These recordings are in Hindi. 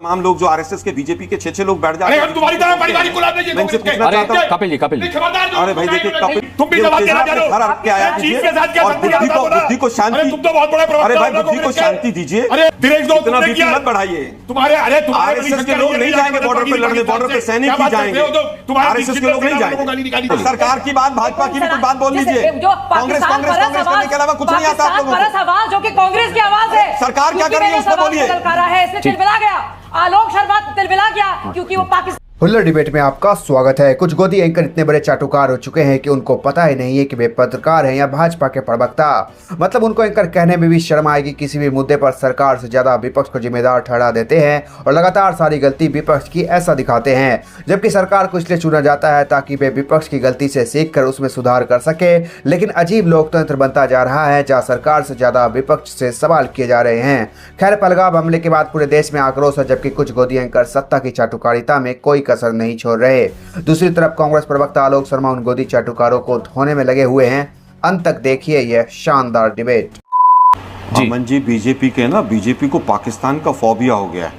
तमाम लोग जो आरएसएस के बीजेपी के 6-6 लोग बैठ जाते हैं। तुम्हारी तरह पारिवारिक गुलाम नहीं है। मैं इनसे पूछना चाहता हूं कपिल जी अरे भाई देखिए कपिल तुम भी जवाब देना चाह घर आपके आया कीजिए और बुद्धि को शांति। तुम तो बहुत बड़ा प्रवक्ता। अरे भाई बुद्धि को शांति दीजिए। अरे दिनेश दो इतना बीपी मत बढ़ाइए। तुम्हारे आरएसएस के लोग नहीं जाएंगे बॉर्डर पे लड़ने, बॉर्डर पे सैनिक ही जाएंगे, आरएसएस के लोग नहीं जाएंगे। सरकार की बात, भाजपा की भी कुछ बात बोल लीजिए। कांग्रेस करने के अलावा कुछ नहीं आता आप लोगों को। जो कि कांग्रेस की आवाज है, सरकार क्या कर रही है उसको बोलिए। तिलमिला गया आलोक शर्मा, तिलमिला गया क्योंकि वो पाकिस्तान। हुल्लड़ डिबेट में आपका स्वागत है। कुछ गोदी एंकर इतने बड़े चाटुकार हो चुके हैं कि उनको पता ही नहीं है कि वे पत्रकार हैं या भाजपा के प्रवक्ता। मतलब उनको एंकर कहने में भी शर्म आएगी। किसी भी मुद्दे पर सरकार से ज्यादा विपक्ष को जिम्मेदार ठहरा देते हैं और लगातार सारी गलती विपक्ष की ऐसा दिखाते हैं, जबकि सरकार को इसलिए चुना जाता है ताकि वे विपक्ष की गलती से सीख कर उसमें सुधार कर सके। लेकिन अजीब लोकतंत्र बनता जा रहा है जहाँ सरकार से ज्यादा विपक्ष से सवाल किए जा रहे हैं। खैर, पहलगाम हमले के बाद पूरे देश में आक्रोश है, जबकि कुछ गोदी एंकर सत्ता की चाटुकारिता में कोई कसर नहीं छोड़ रहे। दूसरी तरफ कांग्रेस प्रवक्ता आलोक शर्मा उन गोदी चाटुकारों को धोने में लगे हुए हैं। अंत तक देखिए यह शानदार डिबेट। अमन जी, बीजेपी के ना, बीजेपी को पाकिस्तान का फोबिया हो गया है।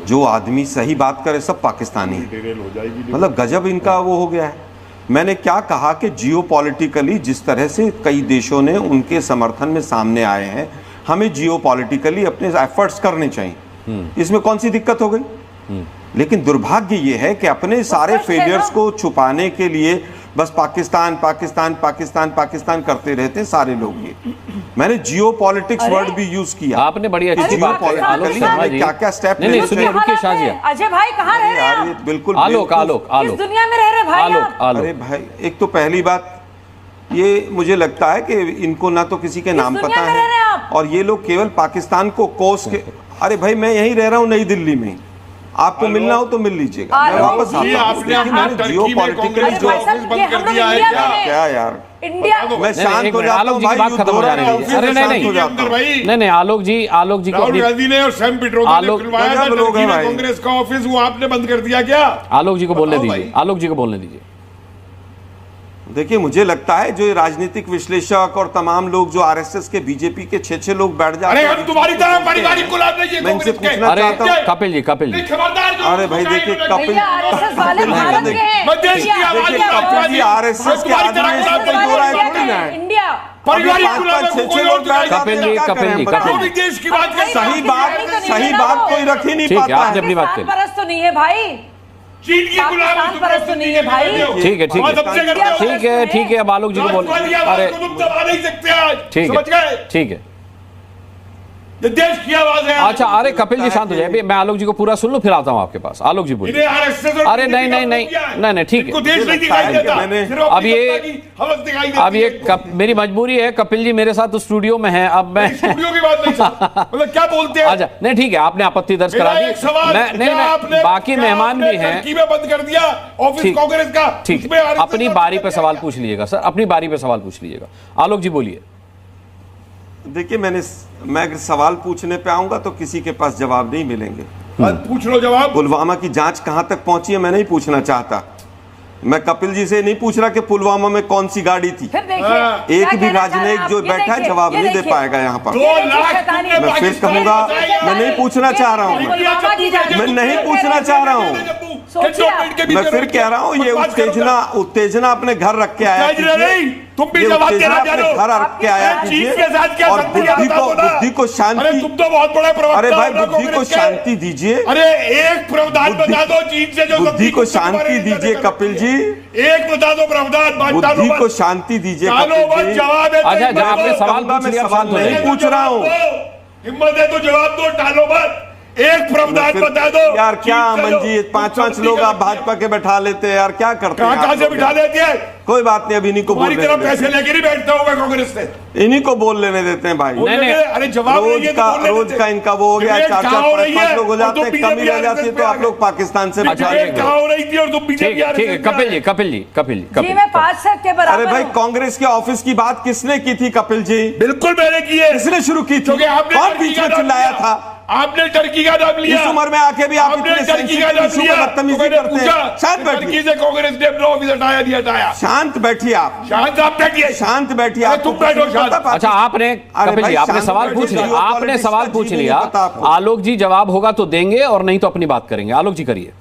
जो आदमी सही बात करे सब पाकिस्तानी, मतलब गजब इनका वो हो गया है। मैंने क्या कहा कि जियोपॉलिटिकली जिस तरह से कई देशों ने उनके समर्थन में सामने आए हैं, हमें जियोपॉलिटिकली अपने एफर्ट्स करने चाहिए। इसमें कौन सी दिक्कत हो गई? लेकिन दुर्भाग्य ये है कि अपने सारे फेलियर्स को छुपाने के लिए बस पाकिस्तान पाकिस्तान पाकिस्तान पाकिस्तान करते रहते हैं सारे लोग। ये मैंने जियोपॉलिटिक्स वर्ड भी यूज किया। आपने बड़ी अच्छी बात है आलोक शर्मा जी। क्या क्या स्टेप नहीं सुनिए, रुकिए शाजिया। अजय भाई कहाँ रह रहे हैं आप? बिल्कुल आलोक आलोक आलोक, किस दुनिया में रह रहे भाई आप? अरे भाई, एक तो पहली बात ये मुझे लगता है कि इनको ना तो किसी के नाम पता है और ये लोग केवल पाकिस्तान को कोस के। अरे भाई, मैं यहीं रह रहा हूँ नई दिल्ली में, आपको मिलना हो तो मिल लीजिएगा। मैं वापस जियोपॉलिटिकल जो ऑफिस बंद कर दिया है क्या यार? इंडिया मैं शांत हो जाता हूं भाई, बात खत्म हो जाने दीजिए। अरे नहीं आलोक जी को राहुल गांधी ने और सैम पिट्रोदा ने खुलवाया था कांग्रेस का ऑफिस, वो आपने बंद कर दिया क्या? आलोक जी को बोलने दीजिए, आलोक जी को बोलने दीजिए। देखिए, मुझे लगता है जो राजनीतिक विश्लेषक और तमाम लोग जो आरएसएस के बीजेपी के 6-6 लोग बैठ जाते हैं। अरे तुम्हारी तरह पारिवारिक गुलाम नहीं है। मैं इनसे पूछना चाहता हूं कपिल जी अरे भाई देखिए कपिल आरएसएस वाले भारत के हैं। देश की आवाज है। आरएसएस के आदमी हो रहा है थोड़ी ना है। इंडिया पारिवारिक गुलाम है। 6-6 लोग बैठ जाते हैं। कपिल जी देश की बात कर। सही बात कोई रख ही नहीं पाता है। अपनी बात करें। परस्त तो नहीं है भाई, चीन की गुलाम परस्त तो नहीं है भाई। ठीक है अब आलोक जी को बोल। अरे तुम दबा नहीं सकते आज, समझ गए? ठीक है, ये देश की आवाज है। अच्छा, अरे कपिल जी शांत हो जाए, मैं आलोक जी को पूरा सुन लूं फिर आता हूं आपके पास। आलोक जी बोलिए। अरे नहीं ठीक है। अब ये मेरी मजबूरी है, कपिल जी मेरे साथ स्टूडियो में है। अब मैं स्टूडियो की बात नहीं, मतलब क्या बोलते हैं? अच्छा नहीं ठीक है, आपने आपत्ति दर्ज करा दी। नहीं बाकी मेहमान भी हैं। बंद कर दिया ऑफिस कांग्रेस का। ठीक है, अपनी बारी पे सवाल पूछ लीजिएगा सर, अपनी बारी पे सवाल पूछ लीजिएगा। आलोक जी बोलिए। देखिए, मैं अगर सवाल पूछने पे आऊंगा तो किसी के पास जवाब नहीं मिलेंगे। पूछ लो जवाब। पुलवामा की जांच कहां तक पहुंची है मैं नहीं पूछना चाहता। मैं कपिल जी से नहीं पूछ रहा कि पुलवामा में कौन सी गाड़ी थी। एक भी राजनयिक जो बैठा है जवाब नहीं दे पाएगा यहाँ पर। मैं फिर कहूंगा, मैं नहीं पूछना चाह रहा हूँ, मैं नहीं पूछना चाह रहा हूँ। मैं फिर कह रहा हूँ, ये उत्तेजना अपने घर रख के आया कीजिए। तुम भी जवाब देना चाह रहे हो। घर रख के आया कीजिए और बुद्धि को शांति। तुम तो बहुत बड़े प्रवक्ता। अरे भाई, बुद्धि को शांति दीजिए। अरे एक प्रावधान बता दो चीन से जो बुद्धि को शांति दीजिए कपिल जी। एक बता दो प्रावधान। बुद्धि को शांति दीजिए कपिल जी। जवाब है। अच्छा, जब आपने सवाल नहीं पूछ रहा हूँ, हिम्मत है तो जवाब दो, टालो मत। एक प्रावधान बता दो यार। क्या अमन जी, 5-5 लोग आप भाजपा के बैठा लेते हैं यार, क्या करते हैं? कहां से बिठा लेते हैं? कोई बात नहीं, अभी इन्हीं को बोल तरफ पैसे लेके नहीं बैठता होगा कांग्रेस से। इन्हीं को बोल लेने देते हैं भाई। अरे जवाब रोज का इनका वो हो गया। 4-4-5 लोग हो जाते हैं, कमी रह जाती है तो आप लोग पाकिस्तान से बचा लेंगे। हो रही थी और तुम बीजेपी। ठीक है कपिल जी मैं 5 के बराबर। अरे भाई, कांग्रेस के ऑफिस की बात किसने की थी कपिल जी? बिल्कुल मैंने की है। किसने शुरू की थी? कौन बीच में चिल्लाया था? आपने टर्की का नाम लिया। इस उम्र में आके भी आप आपने इतने टर्की का नाम सेंसिटिव लिया। बदतमीजी तो मैंने करते हैं। पूछा, शांत बैठिए। टर्की से कांग्रेस ने अपना ऑफिस हटाया नहीं हटाया? शांत बैठिए आप। शांत आप बैठिए। शांत बैठिए अरे आप। तुम बैठो शांत। अच्छा आपने कपिल जी आपने सवाल पूछ लिया, आपने सवाल पूछ लिया। आलोक जी जवाब होगा तो देंगे और नहीं तो अपनी बात करेंगे। आलोक जी करिए।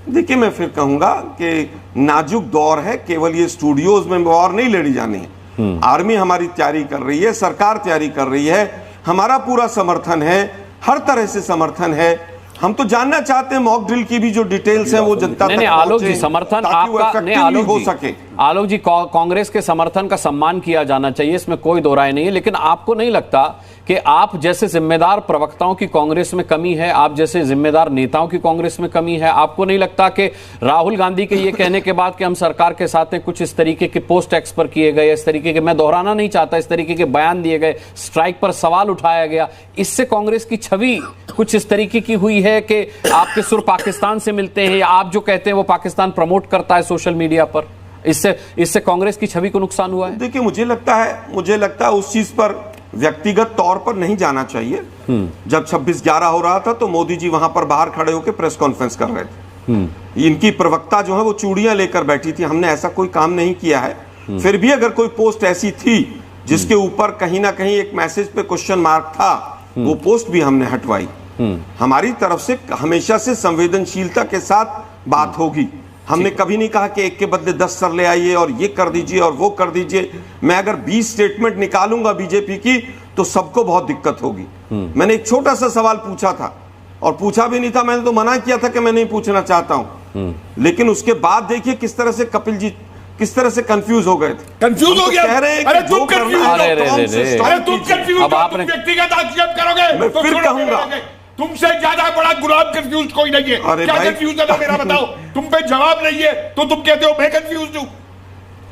देखिए मैं फिर कहूंगा कि नाजुक दौर है, केवल ये स्टूडियोज में वॉर नहीं लड़ी जानी है। आर्मी हमारी तैयारी कर रही है, सरकार तैयारी कर रही है, हमारा पूरा समर्थन है, हर तरह से समर्थन है। हम तो जानना चाहते हैं मॉक ड्रिल की भी जो डिटेल्स हैं वो जनता नहीं, तक आलोक जी पहुंचे, समर्थन ताकि वो आपका नहीं, effectively हो सके। आलोक जी कांग्रेस के समर्थन का सम्मान किया जाना चाहिए, इसमें कोई दो राय नहीं है। लेकिन आपको नहीं लगता कि आप जैसे जिम्मेदार प्रवक्ताओं की कांग्रेस में कमी है, आप जैसे जिम्मेदार नेताओं की कांग्रेस में कमी है? आपको नहीं लगता कि राहुल गांधी के ये कहने के बाद कि हम सरकार के साथ हैं, कुछ इस तरीके के पोस्ट एक्स पर किए गए, इस तरीके के, मैं दोहराना नहीं चाहता, इस तरीके के बयान दिए गए, स्ट्राइक पर सवाल उठाया गया, इससे कांग्रेस की छवि कुछ इस तरीके की हुई है कि आपके सुर पाकिस्तान से मिलते हैं, या आप जो कहते हैं वो पाकिस्तान प्रमोट करता है सोशल मीडिया पर, इससे कांग्रेस की छवि को नुकसान हुआ है? देखिए मुझे लगता है उस चीज पर व्यक्तिगत तौर पर नहीं जाना चाहिए। जब 26/11 हो रहा था तो मोदी जी वहां पर बाहर खड़े होकर प्रेस कॉन्फ्रेंस कर रहे थे। इनकी प्रवक्ता जो है वो चूड़ियां लेकर बैठी थी। हमने ऐसा कोई काम नहीं किया है। फिर भी अगर कोई पोस्ट ऐसी थी जिसके ऊपर कहीं ना कहीं एक मैसेज पे क्वेश्चन मार्क था, वो पोस्ट भी हमने हटवाई। हमारी तरफ से हमेशा से संवेदनशीलता के साथ बात होगी। हमने कभी नहीं कहा कि एक के बदले 10 सर ले आइए और ये कर दीजिए और वो कर दीजिए। मैं अगर 20 स्टेटमेंट निकालूंगा बीजेपी की तो सबको बहुत दिक्कत होगी। मैंने एक छोटा सा सवाल पूछा था, और पूछा भी नहीं था, मैंने तो मना किया था कि मैं नहीं पूछना चाहता हूं। लेकिन उसके बाद देखिए किस तरह से कपिल जी किस तरह से कंफ्यूज हो गए थे। कंफ्यूज हो गया? कह रहे हैं अरे कि तुम जो करना कंफ्यूज है अरे तो रे से रे। stop अरे तुम कीजिए। कंफ्यूज अब हो, आपने तुम व्यक्तिगत आक्षेप करोगे मैं तो फिर छोड़ोगे कहूंगा। नहीं। तुमसे ज्यादा बड़ा गुलाम कंफ्यूज कोई नहीं है। अरे क्या भाई। कंफ्यूज है ना मेरा बताओ। तुम पे जवाब नहीं है तो तुम कहते हो मैं कंफ्यूज हूं।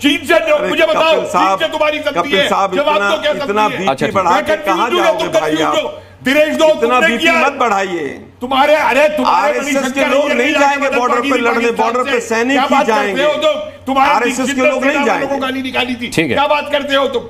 चीन से मुझे बताओ, चीन से तुम्हारी सकती है, जवाब तो क्या इतना सकती है? बीपी बढ़ा के कहां जाओगे भाई आप? दिनेश दो इतना बीपी मत बढ़ाइए। तुम्हारे आरएसएस के लोग नहीं जाएंगे बॉर्डर पे लड़ने, बॉर्डर पे सैनिक ही जाएंगे। तुम्हारे RSS के लोग नहीं जाएंगे। गाली निकाली थी। ठीक है। क्या बात करते हो तुम?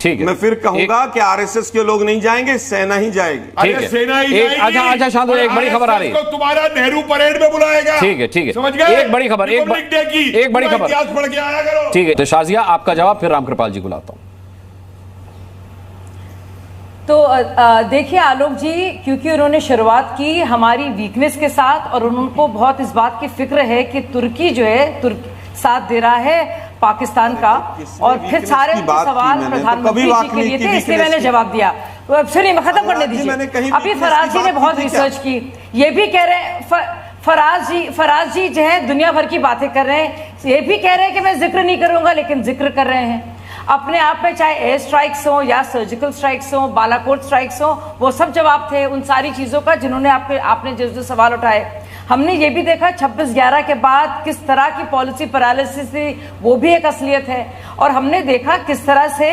ठीक है, मैं फिर कहूंगा कि आरएसएस के लोग नहीं जाएंगे, सेना ही जाएगी। ठीक है। सेना ही एक- जाएगी। अच्छा शांत हो जाइए, एक बड़ी खबर आ रही है। RSS को तुम्हारा नेहरू परेड में बुलाएगा। ठीक है समझ गए? एक बड़ी खबर, एक बड़ी खबर, इतिहास पढ़ के आया करो। ठीक है। तो शाजिया आपका जवाब, फिर रामकृपाल जी को लाता हूं। तो देखिए आलोक जी, क्योंकि उन्होंने शुरुआत की हमारी वीकनेस के साथ, और उनको बहुत इस बात की फिक्र है कि तुर्की जो है साथ दे रहा है पाकिस्तान का, और फिर सारे सवाल प्रधानमंत्री जी के लिए थे, इसलिए मैंने जवाब दिया। सुनिए, मैं खत्म करने दीजिए। अभी फराज जी ने बहुत रिसर्च की, ये भी कह रहे हैं फराज जी जो है दुनिया भर की बातें कर रहे हैं, ये भी कह रहे हैं कि मैं जिक्र नहीं करूंगा, लेकिन जिक्र कर रहे हैं अपने आप में। चाहे एयर स्ट्राइक्स हो या सर्जिकल स्ट्राइक्स हो, बालाकोट स्ट्राइक्स हो, वो सब जवाब थे उन सारी चीजों का जिन्होंने आपने जो सवाल उठाए। हमने ये भी देखा 26/11 के बाद किस तरह की पॉलिसी पैरालिसिस थी, वो भी एक असलियत है। और हमने देखा किस तरह से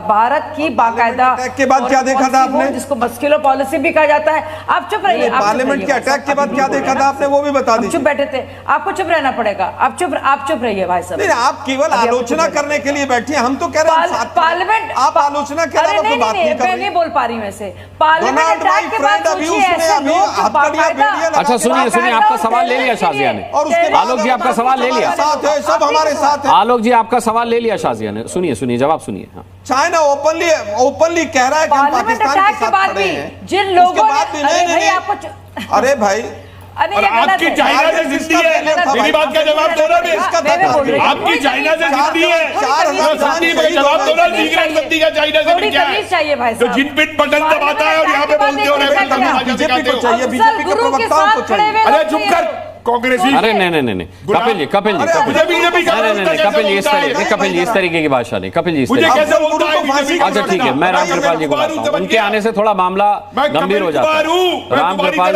भारत की बाकायदा अटैक के बाद क्या देखा था आपने, जिसको मस्कुलर पॉलिसी भी कहा जाता है। आप चुप रहिए। पार्लियामेंट के अटैक के बाद क्या देखा था आपने, वो भी बता दीजिए। चुप बैठे थे, आपको चुप रहना पड़ेगा। आप चुप रहिए भाई साहब। नहीं, आप केवल आलोचना करने के लिए बैठी हैं, हम तो कह रहे हैं पार्लियामेंट। आप आलोचना के अलावा कोई बात नहीं कर रही। मैं नहीं बोल पा रही हूं ऐसे। पार्लियामेंट अटैक के बाद सोचिए ऐसे लोग जो बाकायदा। अच्छा सुनिए, आपका सवाल ले लिया शाजिया ने। और उसके बाद आलोक जी आपका सवाल ले लिया, साथ है, सब हमारे साथ है। आलोक जी आपका सवाल ले लिया शाजिया ने। सुनिए जवाब सुनिए। हाँ। चाइना ओपनली कह रहा है कि हम पाकिस्तान के साथ खड़े हैं। जिन लोगों ने आपको, अरे भाई, और आपकी चाइना से जिंदगी है, मेरी बात का जवाब दो ना। आपकी चाइना से जिंदगी है, जवाब दो ना। सीक्रेट सत्ती का चाइना से क्या है? चाहिए भाई तो जिन पिन बटन दबाता है और यहाँ पे बोलते हो बीजेपी को चाहिए, बीजेपी के प्रवक्ताओं को चाहिए। अरे चुप कर कांग्रेसी। अरे नहीं कपिल जी कपिल जी इस तरीके की भाषा नहीं। कपिल जी अच्छा ठीक है, मैं रामकृपाल जी को लाता हूं। उनके आने से थोड़ा मामला गंभीर हो जाता है। रामकृपाल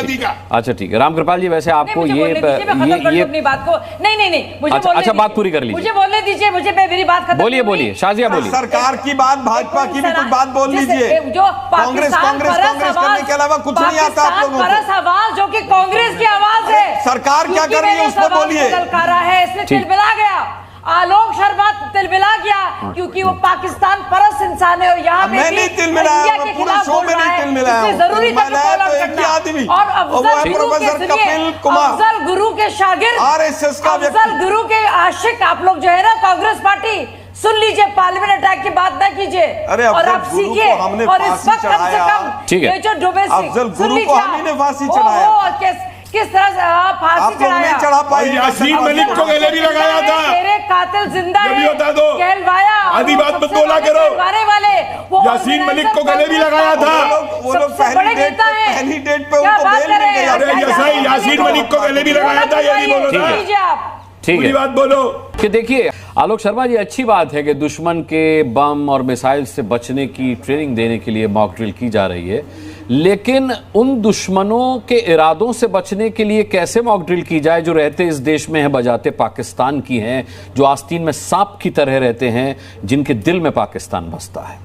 जी अच्छा ठीक है। रामकृपाल जी वैसे आपको ये अपनी बात को नहीं मुझे अच्छा बात पूरी कर लीजिए, मुझे बोलने दीजिए, मुझे मेरी बात खत्म। बोलिए शाजिया बोलिए। सरकार की बात, भाजपा की भी कुछ बात बोल लीजिए। जो कांग्रेस करने के अलावा कुछ नहीं आता आप लोगों को। सवाल जो कि कांग्रेस की आवाज है, सरकार क्या कर रही है उस पर बोलिए। है इसने चिलमिला गया। आलोक शर्मा तिलमिला गया क्योंकि वो पाकिस्तान परस्त इंसान है और यहाँ पे मैंने तिलमिलाया, इंडिया के पूरे खिलाफ शो बोल में रहा नहीं है। तिलमिलाया इसलिए जरूरी था कि फॉलो अप करना। आदमी और अफजल गुरु के प्रोफेसर कपिल कुमार, अफजल गुरु के शागिर्द, RSS का अफजल गुरु के आशिक आप लोग जो है ना कांग्रेस पार्टी, सुन लीजिए, पार्लियामेंट अटैक की बात ना कीजिए अरे और अफजल आप गुरु सीखिए। को हमने और इस फांसी वक्त कम से चढ़ाया। कम ठीक है। ये जो डोमेस्टिक, अफजल सुन गुरु को लीजिए हमने फांसी आप। चढ़ाया। ओहो, किस तरह से आप फांसी आप लोग नहीं चढ़ा पाए। यासीन मलिक को गले भी लगाया था। तेरे कातिल जिंदा ये भी है, बता दो। कहलवाया। आधी वो बात मत सबसे बोला बड़े करो। कहलवाने वाले वो यासीन मलिक को गले भी लगाया था। वो लोग सबसे बड़े नेता हैं। पहली डेट पे क्या उनको बात बेल कर रहे मिल हैं? गई। अरे यासीन मलिक को गले भी लगाया था, ये नहीं बोलो ना। लीजिए आप, ठीक पूरी है बात बोलो। कि देखिए आलोक शर्मा जी, अच्छी बात है कि दुश्मन के बम और मिसाइल से बचने की ट्रेनिंग देने के लिए मॉक ड्रिल की जा रही है, लेकिन उन दुश्मनों के इरादों से बचने के लिए कैसे मॉक ड्रिल की जाए जो रहते इस देश में हैं, बजाते पाकिस्तान की हैं, जो आस्तीन में सांप की तरह रहते हैं, जिनके दिल में पाकिस्तान बसता है।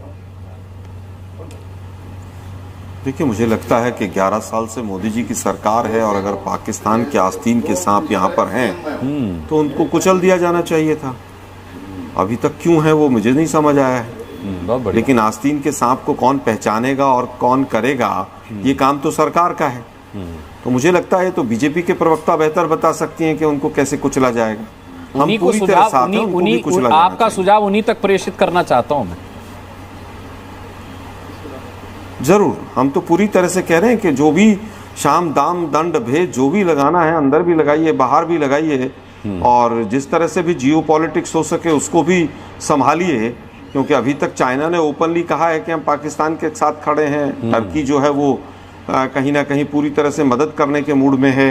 देखिए, मुझे लगता है कि 11 साल से मोदी जी की सरकार है और अगर पाकिस्तान के आस्तीन के सांप यहाँ पर हैं तो उनको कुचल दिया जाना चाहिए था। अभी तक क्यों है वो मुझे नहीं समझ आया है। बहुत बढ़िया। लेकिन आस्तीन के सांप को कौन पहचानेगा और कौन करेगा, ये काम तो सरकार का है। तो मुझे लगता है तो बीजेपी के प्रवक्ता बेहतर बता सकती हैं कि उनको कैसे कुचला जाएगा। हम उन्हीं को पूरी तरह सुझाव, साथ हैं, उनको भी कुचला जाना आपका चाहिए। सुझाव उन्हीं तक प्रेषित करना चाहता हूं मैं। जरूर, हम तो पूरी तरह से कह रहे हैं कि जो भी शाम दाम दंड भेद जो भी लगाना है, अंदर भी लगाइए, बाहर भी लगाइए, और जिस तरह से भी जियो पॉलिटिक्स हो सके उसको भी संभालिए। क्योंकि अभी तक चाइना ने ओपनली कहा है कि हम पाकिस्तान के साथ खड़े हैं। टर्की जो है वो कहीं ना कहीं पूरी तरह से मदद करने के मूड में है।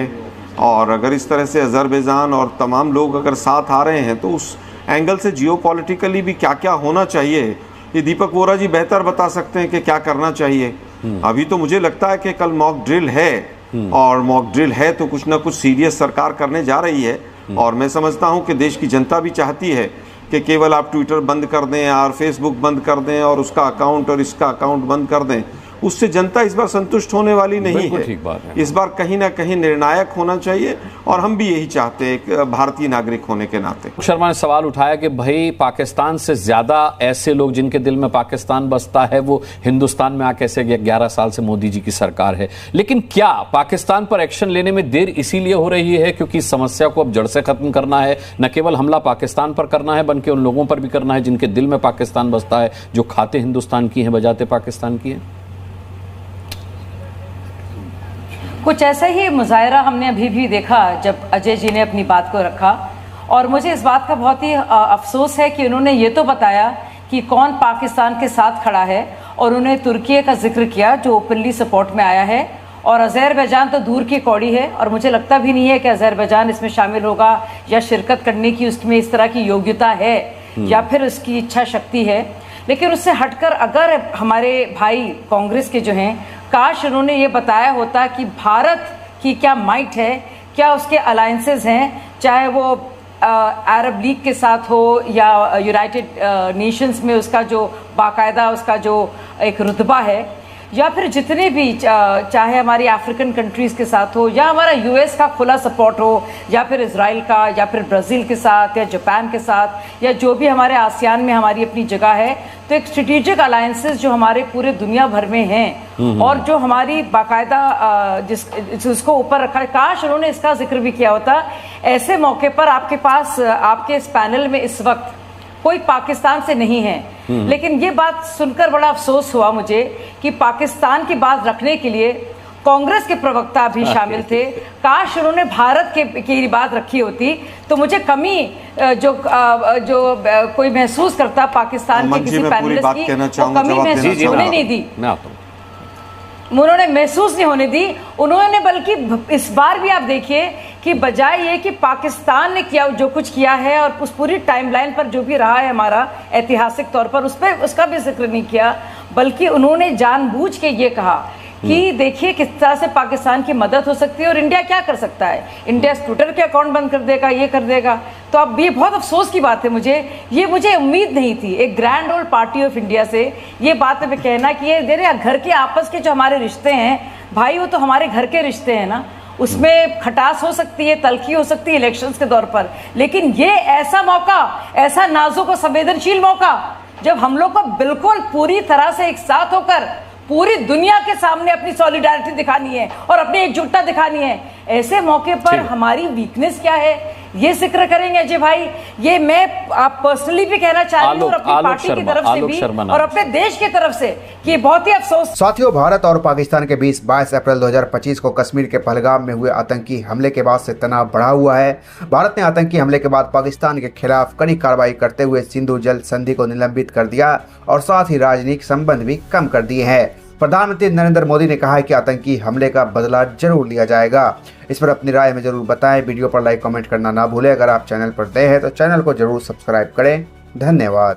और अगर इस तरह से अजरबैजान और तमाम लोग अगर साथ आ रहे हैं तो उस एंगल से जियो पॉलिटिकली भी क्या क्या होना चाहिए ये दीपक वोरा जी बेहतर बता सकते हैं कि क्या करना चाहिए। अभी तो मुझे लगता है कि कल मॉक ड्रिल है, और मॉक ड्रिल है तो कुछ ना कुछ सीरियस सरकार करने जा रही है। और मैं समझता हूं कि देश की जनता भी चाहती है कि केवल आप ट्विटर बंद कर दें और फेसबुक बंद कर दें और उसका अकाउंट और इसका अकाउंट बंद कर दें, उससे जनता इस बार संतुष्ट होने वाली नहीं है। ठीक बात है। इस बार कहीं ना कहीं निर्णायक होना चाहिए, और हम भी यही चाहते हैं एक भारतीय नागरिक होने के नाते। शर्मा ने सवाल उठाया कि भाई पाकिस्तान से ज्यादा ऐसे लोग जिनके दिल में पाकिस्तान बसता है वो हिंदुस्तान में आके ऐसे 11 साल से मोदी जी की सरकार है। लेकिन क्या पाकिस्तान पर एक्शन लेने में देर इसीलिए हो रही है क्योंकि इस समस्या को अब जड़ से खत्म करना है? न केवल हमला पाकिस्तान पर करना है बल्कि उन लोगों पर भी करना है जिनके दिल में पाकिस्तान बसता है, जो खाते हिंदुस्तान की हैं, बजाते पाकिस्तान की हैं। कुछ ऐसा ही मुजाहरा हमने अभी भी देखा जब अजय जी ने अपनी बात को रखा। और मुझे इस बात का बहुत ही अफसोस है कि उन्होंने ये तो बताया कि कौन पाकिस्तान के साथ खड़ा है, और उन्हें तुर्की का जिक्र किया जो ओपनली सपोर्ट में आया है, और अजरबैजान तो दूर की कौड़ी है। और मुझे लगता भी नहीं है कि अजरबैजान इसमें शामिल होगा या शिरकत करने की उसमें इस तरह की योग्यता है या फिर उसकी इच्छा शक्ति है। लेकिन उससे हटकर अगर हमारे भाई कांग्रेस के जो हैं, काश उन्होंने ये बताया होता कि भारत की क्या माइट है, क्या उसके अलायंसेस हैं, चाहे वो अरब लीग के साथ हो या यूनाइटेड नेशंस में उसका जो बाकायदा उसका जो एक रुतबा है, या फिर जितने भी चाहे हमारी अफ्रीकन कंट्रीज के साथ हो, या हमारा यूएस का खुला सपोर्ट हो, या फिर इजराइल का, या फिर ब्राज़ील के साथ, या जापान के साथ, या जो भी हमारे आसियान में हमारी अपनी जगह है। तो एक स्ट्रेटेजिक अलायंसेस जो हमारे पूरे दुनिया भर में हैं और जो हमारी बाकायदा जिसको ऊपर रखा है, काश उन्होंने इसका जिक्र भी किया होता। ऐसे मौके पर आपके पास आपके इस पैनल में इस वक्त कोई पाकिस्तान से नहीं है। लेकिन ये बात सुनकर बड़ा अफसोस हुआ मुझे कि पाकिस्तान की बात रखने के लिए कांग्रेस के प्रवक्ता भी शामिल थे। काश उन्होंने भारत की बात रखी होती तो मुझे कमी जो कोई महसूस करता पाकिस्तान के किसी पैनलिस्ट की, वो कमी महसूस होने नहीं दी। उन्होंने महसूस नहीं होने दी। उन्होंने बल्कि इस बार भी आप देखिए कि बजाय ये कि पाकिस्तान ने किया जो कुछ किया है और उस पूरी टाइमलाइन पर जो भी रहा है हमारा ऐतिहासिक तौर पर, उस पर उसका भी जिक्र नहीं किया, बल्कि उन्होंने जानबूझ के ये कहा कि देखिए किस तरह से पाकिस्तान की मदद हो सकती है और इंडिया क्या कर सकता है। इंडिया ट्विटर के अकाउंट बंद कर देगा, ये कर देगा। तो अब ये बहुत अफसोस की बात है। मुझे उम्मीद नहीं थी एक grand old party of India से ये बात कहना कि ये घर के आपस के जो हमारे रिश्ते हैं भाई, वो तो हमारे घर के रिश्ते हैं ना, उसमें खटास हो सकती है, तलखी हो सकती है इलेक्शंस के दौर पर, लेकिन ये ऐसा मौका, ऐसा नाजुक और संवेदनशील मौका जब हम लोग को बिल्कुल पूरी तरह से एक साथ होकर पूरी दुनिया के सामने अपनी सॉलिडारिटी दिखानी है और अपनी एकजुटता दिखानी है, ऐसे मौके पर हमारी वीकनेस क्या है ये जिक्र करेंगे अजय भाई। ये मैं आप पर्सनली भी कहना चाह रही हूँ और अपनी पार्टी की तरफ से भी और अपने देश की तरफ से कि ये बहुत ही अफसोस। साथियों, भारत और पाकिस्तान के बीच 22 अप्रैल 2025 को कश्मीर के पहलगाम में हुए आतंकी हमले के बाद से तनाव बढ़ा हुआ है। भारत ने आतंकी हमले के बाद पाकिस्तान के खिलाफ कड़ी कार्रवाई करते हुए सिंधु जल संधि को निलंबित कर दिया और साथ ही राजनीतिक संबंध भी कम कर दिए हैं। प्रधानमंत्री नरेंद्र मोदी ने कहा है कि आतंकी हमले का बदला जरूर लिया जाएगा। इस पर अपनी राय में जरूर बताएं। वीडियो पर लाइक कमेंट करना ना भूलें। अगर आप चैनल पर नए हैं तो चैनल को जरूर सब्सक्राइब करें। धन्यवाद।